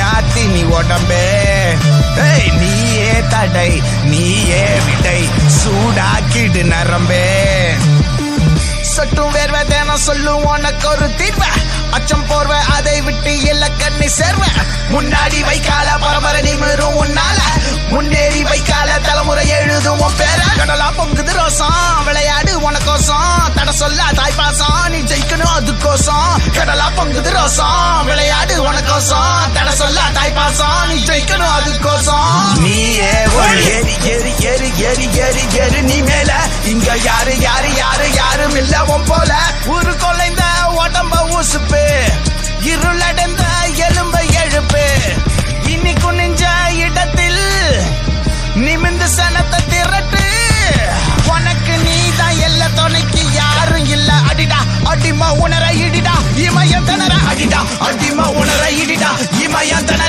ஆத்தி நீ உடம்பே. நீயே தடை நீயே விடை சூடாக்கிடு நரம்பே. சொட்டும் வேர்வை தேனம் சொல்லும் உனக்கு ஒரு தீர்வ. அச்சம் போர்வ அதை விட்டு இல்ல கண்ணி சேர்வ. முன்னாடி வைக்கால பரம்பரை நிமிரும் உன்னால. முன்னேறி வைக்கால தலைமுறை எழுதும் உன் பேர. கடலா பொங்குது ரோசம் விளையாடு உனக்கோசம். தட சொல்ல தாய்ப்பாசம் நீ ஜெயிக்கணும் அதுக்கோசம். கடலா பொங்குது ரோசம் விளையாடு உனக்கோசம். தட சொல்ல தாய்ப்பாசம் நீ ஜெயிக்கணும் அதுக்கோசம். நீயே ஒரு ஏறி ஏறி ஏறி ஏறி ஏறி ஏறி நீ மேல. இங்க யாரு யாரு யாரு யாரும் இல்ல உன் போல. ஒரு கொலைந்த உடம்ப ஊசுப்பு இருளடைந்த எலும்பை எழுப்பு. இனி குனிஞ்ச இடத்தில் நிமிந்து சனத்தை திரட்டு. உனக்கு நீதான் எல்லா துணைக்கு யாரும் இல்ல. அடிடா அடிமா உணர இடிடா இமயம் தனர. அடிடா அடிமா உணர இடிடா இமயம் தனர.